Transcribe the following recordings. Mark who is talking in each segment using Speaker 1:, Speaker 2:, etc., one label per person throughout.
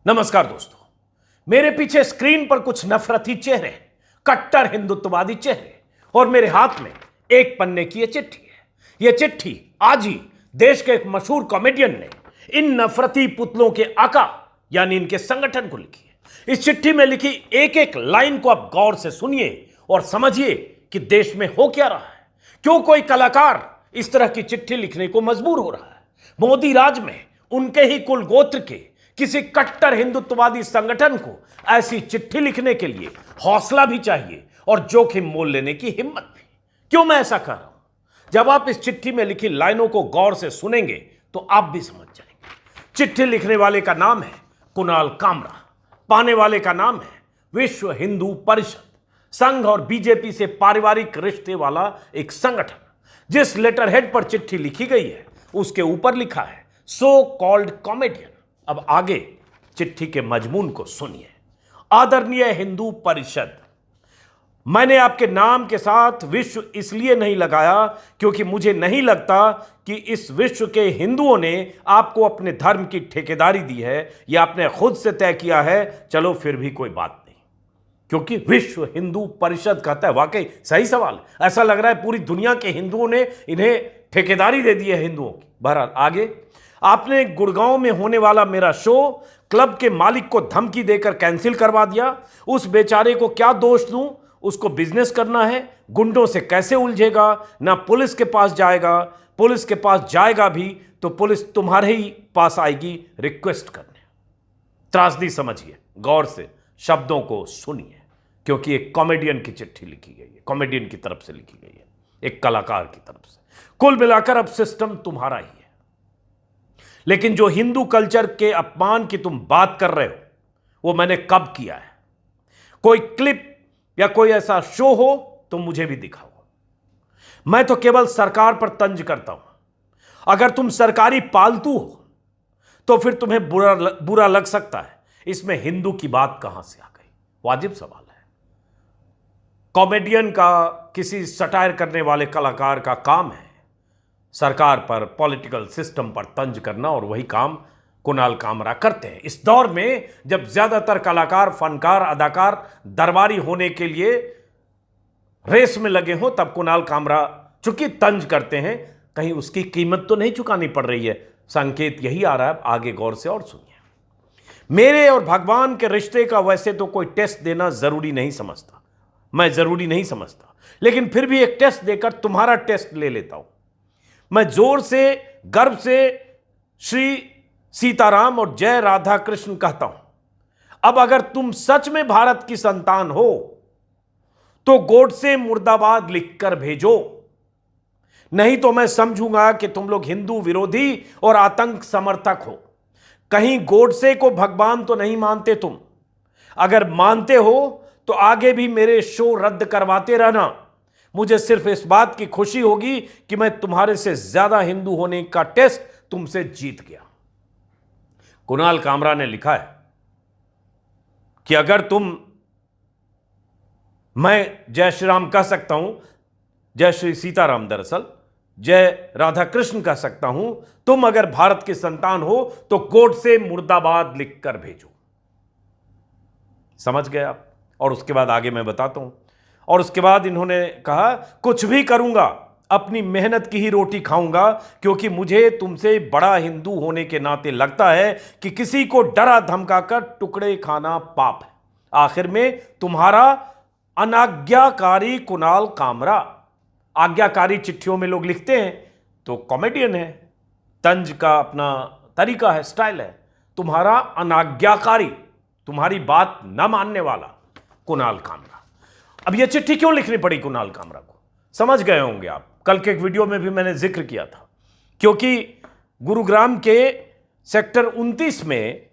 Speaker 1: नमस्कार दोस्तों, मेरे पीछे स्क्रीन पर कुछ नफरती चेहरे, कट्टर हिंदुत्ववादी चेहरे और मेरे हाथ में एक पन्ने की यह चिट्ठी है। यह चिट्ठी आज ही देश के एक मशहूर कॉमेडियन ने इन नफरती पुतलों के आका यानी इनके संगठन को लिखी है। इस चिट्ठी में लिखी एक एक लाइन को आप गौर से सुनिए और समझिए कि देश में हो क्या रहा है। क्यों कोई कलाकार इस तरह की चिट्ठी लिखने को मजबूर हो रहा है। मोदी राज में उनके ही कुल गोत्र के किसी कट्टर हिंदुत्ववादी संगठन को ऐसी चिट्ठी लिखने के लिए हौसला भी चाहिए और जोखिम मोल लेने की हिम्मत भी। क्यों मैं ऐसा कर रहा हूं? जब आप इस चिट्ठी में लिखी लाइनों को गौर से सुनेंगे तो आप भी समझ जाएंगे। चिट्ठी लिखने वाले का नाम है कुणाल कामरा, पाने वाले का नाम है विश्व हिंदू परिषद, संघ और बीजेपी से पारिवारिक रिश्ते वाला एक संगठन। जिस लेटर हेड पर चिट्ठी लिखी गई है उसके ऊपर लिखा है सो कॉल्ड कॉमेडियन। अब आगे चिट्ठी के मजमून को सुनिए। आदरणीय हिंदू परिषद, मैंने आपके नाम के साथ विश्व इसलिए नहीं लगाया क्योंकि मुझे नहीं लगता कि इस विश्व के हिंदुओं ने आपको अपने धर्म की ठेकेदारी दी है या आपने खुद से तय किया है। चलो फिर भी कोई बात नहीं, क्योंकि विश्व हिंदू परिषद कहता है। वाकई सही सवाल। ऐसा लग रहा है पूरी दुनिया के हिंदुओं ने इन्हें ठेकेदारी दे दी है हिंदुओं की। बहरहाल आगे, आपने गुड़गांव में होने वाला मेरा शो क्लब के मालिक को धमकी देकर कैंसिल करवा दिया। उस बेचारे को क्या दोष दूं? उसको बिजनेस करना है, गुंडों से कैसे उलझेगा, ना पुलिस के पास जाएगा। पुलिस के पास जाएगा भी तो पुलिस तुम्हारे ही पास आएगी रिक्वेस्ट करने। त्रासदी समझिए, गौर से शब्दों को सुनिए, क्योंकि एक कॉमेडियन की चिट्ठी लिखी गई है, कॉमेडियन की तरफ से लिखी गई है, एक कलाकार की तरफ से। कुल मिलाकर अब सिस्टम तुम्हारा ही है। लेकिन जो हिंदू कल्चर के अपमान की तुम बात कर रहे हो वो मैंने कब किया है? कोई क्लिप या कोई ऐसा शो हो तो मुझे भी दिखाओ। मैं तो केवल सरकार पर तंज करता हूं। अगर तुम सरकारी पालतू हो तो फिर तुम्हें बुरा लग सकता है। इसमें हिंदू की बात कहां से आ गई? वाजिब सवाल है। कॉमेडियन का, किसी सटायर करने वाले कलाकार का काम है सरकार पर, पॉलिटिकल सिस्टम पर तंज करना, और वही काम कुणाल कामरा करते हैं। इस दौर में जब ज्यादातर कलाकार, फनकार, अदाकार दरबारी होने के लिए रेस में लगे हो, तब कुणाल कामरा चूंकि तंज करते हैं, कहीं उसकी कीमत तो नहीं चुकानी पड़ रही है। संकेत यही आ रहा है। आगे गौर से और सुनिए। मेरे और भगवान के रिश्ते का वैसे तो कोई टेस्ट देना जरूरी नहीं समझता, मैं जरूरी नहीं समझता, लेकिन फिर भी एक टेस्ट देकर तुम्हारा टेस्ट ले लेता हूं। मैं जोर से, गर्व से श्री सीताराम और जय राधा कृष्ण कहता हूं। अब अगर तुम सच में भारत की संतान हो तो गोडसे मुर्दाबाद लिखकर भेजो, नहीं तो मैं समझूंगा कि तुम लोग हिंदू विरोधी और आतंक समर्थक हो। कहीं गोडसे को भगवान तो नहीं मानते तुम? अगर मानते हो तो आगे भी मेरे शो रद्द करवाते रहना। मुझे सिर्फ इस बात की खुशी होगी कि मैं तुम्हारे से ज्यादा हिंदू होने का टेस्ट तुमसे जीत गया। कुणाल कामरा ने लिखा है कि अगर मैं जय श्री राम कह सकता हूं, जय श्री सीताराम, दरअसल जय राधा कृष्ण कह सकता हूं, तुम अगर भारत की संतान हो तो गोडसे मुर्दाबाद लिखकर भेजो। समझ गए आप? और उसके बाद आगे मैं बताता हूं। और उसके बाद इन्होंने कहा, कुछ भी करूंगा, अपनी मेहनत की ही रोटी खाऊंगा, क्योंकि मुझे तुमसे बड़ा हिंदू होने के नाते लगता है कि किसी को डरा धमकाकर टुकड़े खाना पाप है। आखिर में तुम्हारा अनाज्ञाकारी कुणाल कामरा। आज्ञाकारी चिट्ठियों में लोग लिखते हैं तो कॉमेडियन है, तंज का अपना तरीका है, स्टाइल है। तुम्हारा अनाज्ञाकारी, तुम्हारी बात न मानने वाला कुणाल कामरा। अब यह चिट्ठी क्यों लिखनी पड़ी कुणाल कामरा को? समझ गए होंगे आप। कल के एक वीडियो में भी मैंने जिक्र किया था, क्योंकि गुरुग्राम के सेक्टर 29 में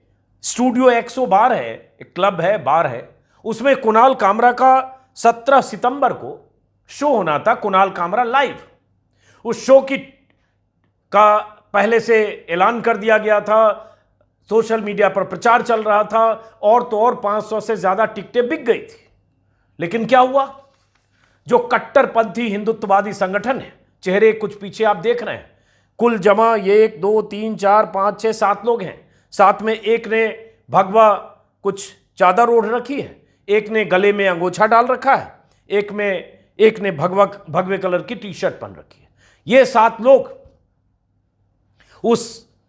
Speaker 1: स्टूडियो 112 है, एक क्लब है, बार है। उसमें कुणाल कामरा का 17 सितंबर को शो होना था, कुणाल कामरा लाइव। उस शो का पहले से ऐलान कर दिया गया था, सोशल मीडिया पर प्रचार चल रहा था, और तो और 500 से ज्यादा टिकटें बिक गई थी। लेकिन क्या हुआ? जो कट्टरपंथी हिंदुत्ववादी संगठन है, चेहरे कुछ पीछे आप देख रहे हैं, कुल जमा 1 2 3 4 5 6 7 लोग हैं। साथ में एक ने भगवा कुछ चादर ओढ़ रखी है, एक ने गले में अंगोछा डाल रखा है, एक ने भगवे कलर की टी शर्ट पहन रखी है। ये 7 लोग उस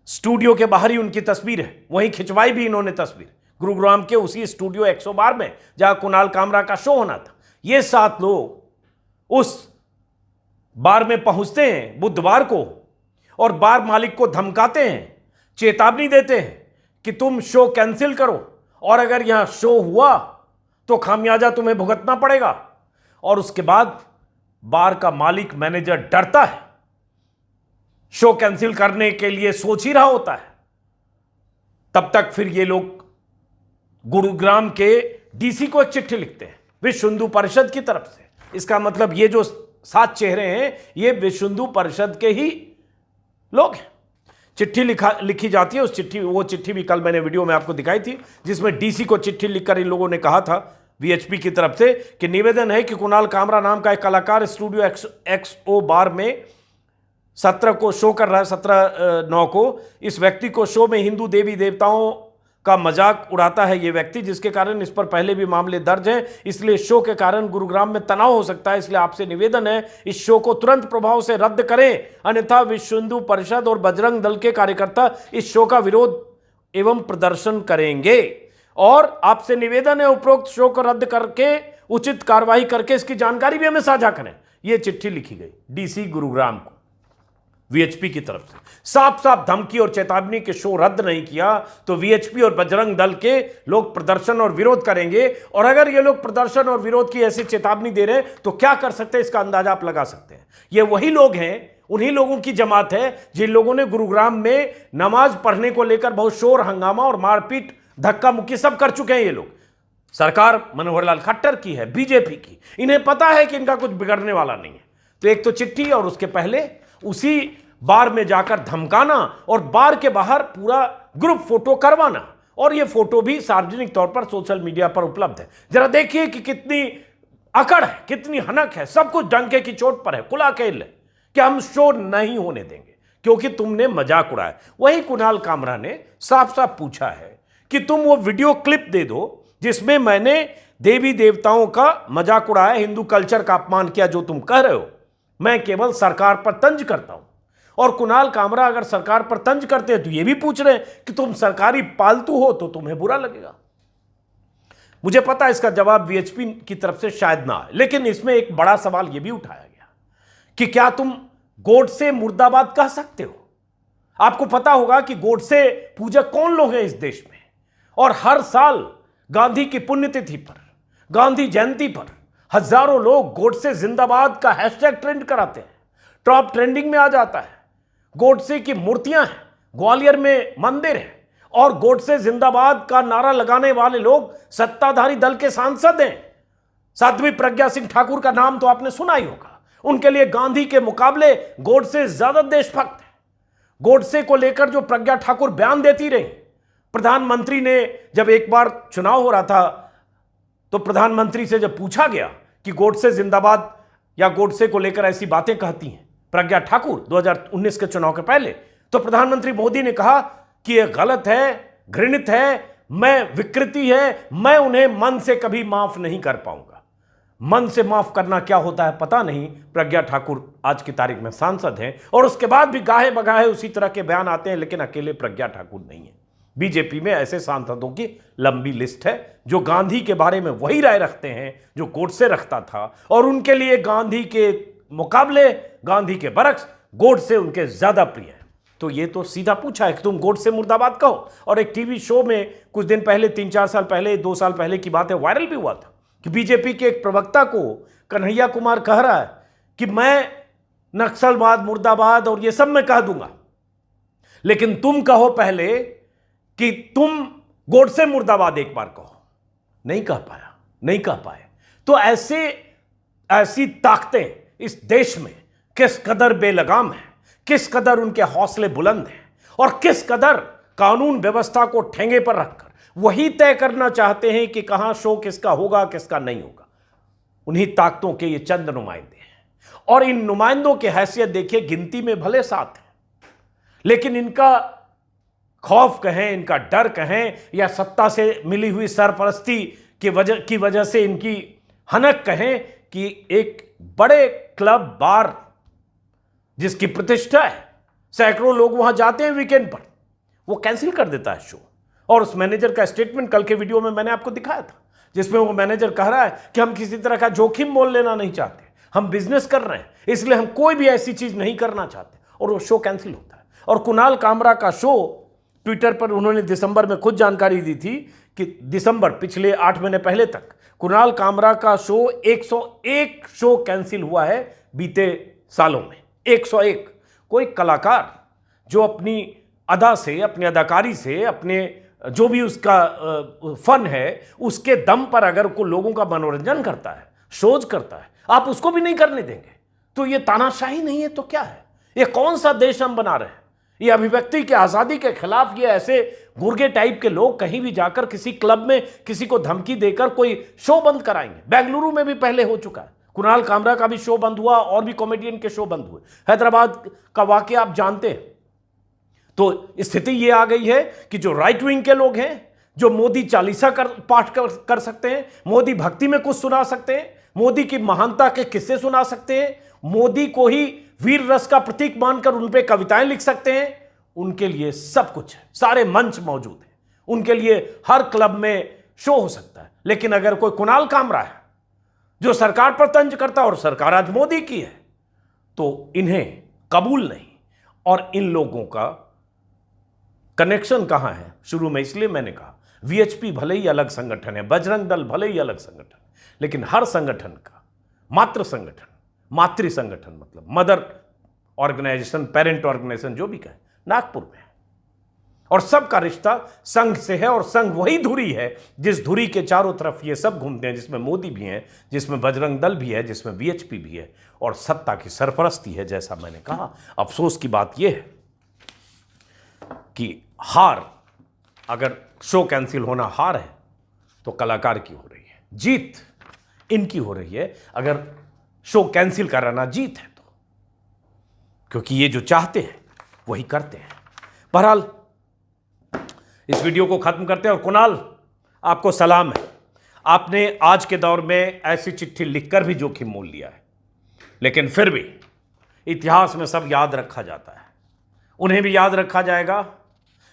Speaker 1: स्टूडियो के बाहर ही उनकी तस्वीर है, वहीं खिंचवाई भी इन्होंने तस्वीर गुरुग्राम के उसी स्टूडियो 112 में जहां कुणाल कामरा का शो होना था। ये 7 लोग उस बार में पहुंचते हैं बुधवार को और बार मालिक को धमकाते हैं, चेतावनी देते हैं कि तुम शो कैंसिल करो और अगर यहां शो हुआ तो खामियाजा तुम्हें भुगतना पड़ेगा। और उसके बाद बार का मालिक मैनेजर डरता है, शो कैंसिल करने के लिए सोच ही रहा होता है। तब तक फिर ये लोग गुरुग्राम के डीसी को एक चिट्ठी लिखते हैं विश्व हिंदू परिषद की तरफ से। इसका मतलब ये जो 7 चेहरे हैं ये विश्व हिंदू परिषद के ही लोग हैं। चिट्ठी लिखी जाती है। वो चिट्ठी भी कल मैंने वीडियो में आपको दिखाई थी, जिसमें डीसी को चिट्ठी लिखकर इन लोगों ने कहा था वीएचपी की तरफ से कि निवेदन है कि कुणाल कामरा नाम का एक कलाकार स्टूडियो एक्सओ बार में 17 को शो कर रहा है, 17/9 को। इस व्यक्ति को शो में हिंदू देवी देवताओं का मजाक उड़ाता है ये व्यक्ति, जिसके कारण इस पर पहले भी मामले दर्ज हैं। इसलिए शो के कारण गुरुग्राम में तनाव हो सकता है। इसलिए आपसे निवेदन है इस शो को तुरंत प्रभाव से रद्द करें, अन्यथा विश्व हिंदू परिषद और बजरंग दल के कार्यकर्ता इस शो का विरोध एवं प्रदर्शन करेंगे। और आपसे निवेदन है उपरोक्त शो को रद्द करके उचित कार्रवाई करके इसकी जानकारी भी हमें साझा करें। यह चिट्ठी लिखी गई डीसी गुरुग्राम को वीएचपी की तरफ से। साफ साफ धमकी और चेतावनी के शो रद्द नहीं किया तो वीएचपी और बजरंग दल के लोग प्रदर्शन और विरोध करेंगे। और अगर ये लोग प्रदर्शन और विरोध की ऐसी चेतावनी दे रहे हैं तो क्या कर सकते हैं, इसका अंदाजा आप लगा सकते हैं। ये वही लोग हैं, उन्हीं लोगों की जमात है जिन लोगों ने गुरुग्राम में नमाज पढ़ने को लेकर बहुत शोर हंगामा और मारपीट धक्का मुक्की सब कर चुके हैं। ये लोग सरकार मनोहर लाल खट्टर की है, बीजेपी की, इन्हें पता है कि इनका कुछ बिगड़ने वाला नहीं है। तो एक तो चिट्ठी और उसके पहले उसी बार में जाकर धमकाना और बार के बाहर पूरा ग्रुप फोटो करवाना, और ये फोटो भी सार्वजनिक तौर पर सोशल मीडिया पर उपलब्ध है। जरा देखिए कि कितनी अकड़ है, कितनी हनक है, सब कुछ डंके की चोट पर है, खुला खेल है कि हम शो नहीं होने देंगे क्योंकि तुमने मजाक उड़ाया। वही कुणाल कामरा ने साफ साफ पूछा है कि तुम वो वीडियो क्लिप दे दो जिसमें मैंने देवी देवताओं का मजाक उड़ाया, हिंदू कल्चर का अपमान किया, जो तुम कह रहे हो। मैं केवल सरकार पर तंज करता हूं। और कुणाल कामरा अगर सरकार पर तंज करते हैं तो ये भी पूछ रहे हैं कि तुम सरकारी पालतू हो तो तुम्हें बुरा लगेगा। मुझे पता है इसका जवाब वीएचपी की तरफ से शायद ना आए, लेकिन इसमें एक बड़ा सवाल यह भी उठाया गया कि क्या तुम गोडसे मुर्दाबाद कह सकते हो। आपको पता होगा कि गोडसे पूजक कौन लोग हैं इस देश में, और हर साल गांधी की पुण्यतिथि पर, गांधी जयंती पर हजारों लोग गोडसे जिंदाबाद का हैशटैग ट्रेंड कराते हैं, टॉप ट्रेंडिंग में आ जाता है। गोडसे की मूर्तियां हैं, ग्वालियर में मंदिर है, और गोडसे जिंदाबाद का नारा लगाने वाले लोग सत्ताधारी दल के सांसद हैं। साध्वी प्रज्ञा सिंह ठाकुर का नाम तो आपने सुना ही होगा। उनके लिए गांधी के मुकाबले गोडसे ज्यादा देशभक्त है। गोडसे को लेकर जो प्रज्ञा ठाकुर बयान देती रही, प्रधानमंत्री ने जब एक बार चुनाव हो रहा था तो प्रधानमंत्री से जब पूछा गया कि गोडसे जिंदाबाद या गोडसे को लेकर ऐसी बातें कहती हैं प्रज्ञा ठाकुर 2019 के चुनाव के पहले, तो प्रधानमंत्री मोदी ने कहा कि यह गलत है, घृणित है, मैं विकृति है, मैं उन्हें मन से कभी माफ नहीं कर पाऊंगा। मन से माफ करना क्या होता है पता नहीं। प्रज्ञा ठाकुर आज की तारीख में सांसद हैं और उसके बाद भी गाहे बगाहे उसी तरह के बयान आते हैं, लेकिन अकेले प्रज्ञा ठाकुर नहीं है। बीजेपी में ऐसे सांसदों की लंबी लिस्ट है जो गांधी के बारे में वही राय रखते हैं जो गोडसे रखता था, और उनके लिए गांधी के मुकाबले, गांधी के बरक्स गोडसे उनके ज्यादा प्रिय है। तो ये तो सीधा पूछा है कि तुम गोडसे मुर्दाबाद कहो। और एक टीवी शो में कुछ दिन पहले, 3-4 साल पहले, 2 साल पहले की बात है, वायरल भी हुआ था कि बीजेपी के एक प्रवक्ता को कन्हैया कुमार कह रहा है कि मैं नक्सलवाद मुर्दाबाद और ये सब मैं कह दूंगा, लेकिन तुम कहो पहले कि तुम गोडसे मुर्दाबाद एक बार कहो। नहीं कह पाया, नहीं कह पाए। तो ऐसी ताकतें इस देश में किस कदर बेलगाम है, किस कदर उनके हौसले बुलंद हैं, और किस कदर कानून व्यवस्था को ठेंगे पर रखकर वही तय करना चाहते हैं कि कहां शो किसका होगा, किसका नहीं होगा। उन्हीं ताकतों के ये चंद नुमाइंदे हैं, और इन नुमाइंदों की हैसियत देखिए, गिनती में भले 7 है, लेकिन इनका खौफ कहें, इनका डर कहें, या सत्ता से मिली हुई सरपरस्ती की वजह से इनकी हनक कहें कि एक बड़े क्लब बार जिसकी प्रतिष्ठा है, सैकड़ों लोग वहां जाते हैं वीकेंड पर, वो कैंसिल कर देता है शो। और उस मैनेजर का स्टेटमेंट कल के वीडियो में मैंने आपको दिखाया था, जिसमें वो मैनेजर कह रहा है कि हम किसी तरह का जोखिम मोल लेना नहीं चाहते, हम बिजनेस कर रहे हैं, इसलिए हम कोई भी ऐसी चीज नहीं करना चाहते, और वो शो कैंसिल होता है। और कुणाल कामरा का शो, ट्विटर पर उन्होंने दिसंबर में खुद जानकारी दी थी कि दिसंबर, पिछले 8 महीने पहले तक कुणाल कामरा का शो 101 शो कैंसिल हुआ है बीते सालों में। 101। कोई कलाकार जो अपनी अदा से, अपनी अदाकारी से, अपने जो भी उसका फन है, उसके दम पर अगर कोई लोगों का मनोरंजन करता है, शोज करता है, आप उसको भी नहीं करने देंगे, तो ये तानाशाही नहीं है तो क्या है? ये कौन सा देश हम बना रहे हैं? ये अभिव्यक्ति की आजादी के खिलाफ ये ऐसे गुर्गे टाइप के लोग कहीं भी जाकर किसी क्लब में किसी को धमकी देकर कोई शो बंद कराएंगे। बेंगलुरु में भी पहले हो चुका है, कुणाल कामरा का भी शो बंद हुआ और भी कॉमेडियन के शो बंद हुए। हैदराबाद का वाकया आप जानते हैं। तो स्थिति ये आ गई है कि जो राइट विंग के लोग हैं, जो मोदी चालीसा पाठ कर सकते हैं, मोदी भक्ति में कुछ सुना सकते हैं, मोदी की महानता के किस्से सुना सकते हैं, मोदी को ही वीर रस का प्रतीक मानकर उन पे कविताएं लिख सकते हैं, उनके लिए सब कुछ है, सारे मंच मौजूद हैं, उनके लिए हर क्लब में शो हो सकता है। लेकिन अगर कोई कुणाल कामरा है जो सरकार पर तंज करता है, और सरकार आज मोदी की है, तो इन्हें कबूल नहीं। और इन लोगों का कनेक्शन कहां है? शुरू में इसलिए मैंने कहा वीएचपी भले ही अलग संगठन है, बजरंग दल भले ही अलग संगठन है, लेकिन हर संगठन का मातृ संगठन मतलब मदर ऑर्गेनाइजेशन, पेरेंट ऑर्गेनाइजेशन जो भी कहें, नागपुर में है। और सबका रिश्ता संघ से है, और संघ वही धुरी है जिस धुरी के चारों तरफ ये सब घूमते हैं, जिसमें मोदी भी है, जिसमें बजरंग दल भी है, जिसमें वीएचपी भी है, और सत्ता की सरपरस्ती है। जैसा मैंने कहा, अफसोस की बात यह है कि हार, अगर शो कैंसिल होना हार है तो कलाकार की हो रही है, जीत इनकी हो रही है अगर शो कैंसिल कराना जीत है तो, क्योंकि ये जो चाहते हैं वही करते हैं। बहरहाल इस वीडियो को खत्म करते हैं। और कुणाल, आपको सलाम है, आपने आज के दौर में ऐसी चिट्ठी लिखकर भी जोखिम मोल लिया है, लेकिन फिर भी इतिहास में सब याद रखा जाता है। उन्हें भी याद रखा जाएगा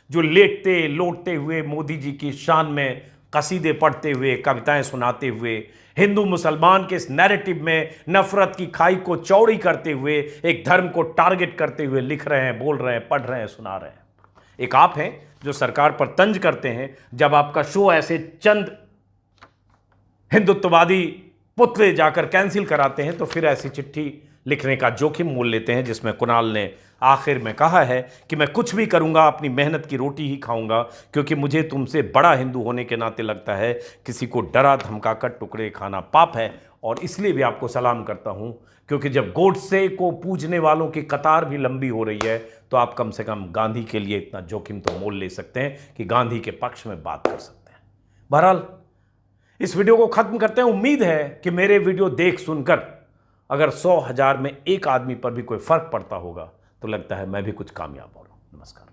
Speaker 1: जो लेटते लोटते हुए मोदी जी की शान में कसीदे पढ़ते हुए, कविताएं सुनाते हुए, हिंदू मुसलमान के इस नैरेटिव में नफरत की खाई को चौड़ी करते हुए, एक धर्म को टारगेट करते हुए लिख रहे हैं, बोल रहे हैं, पढ़ रहे हैं, सुना रहे हैं। एक आप हैं जो सरकार पर तंज करते हैं। जब आपका शो ऐसे चंद हिंदुत्ववादी पुतले जाकर कैंसिल कराते हैं, तो फिर ऐसी चिट्ठी लिखने का जोखिम मोल लेते हैं, जिसमें कुणाल ने आखिर में कहा है कि मैं कुछ भी करूंगा, अपनी मेहनत की रोटी ही खाऊंगा, क्योंकि मुझे तुमसे बड़ा हिंदू होने के नाते लगता है किसी को डरा धमकाकर टुकड़े खाना पाप है। और इसलिए भी आपको सलाम करता हूं, क्योंकि जब गोडसे को पूजने वालों की कतार भी लंबी हो रही है, तो आप कम से कम गांधी के लिए इतना जोखिम तो मोल ले सकते हैं कि गांधी के पक्ष में बात कर सकते हैं। बहरहाल इस वीडियो को खत्म करते हैं। उम्मीद है कि मेरे वीडियो देख सुनकर अगर 100,000 में एक आदमी पर भी कोई फर्क पड़ता होगा, तो लगता है मैं भी कुछ कामयाब हो रहा हूं। नमस्कार।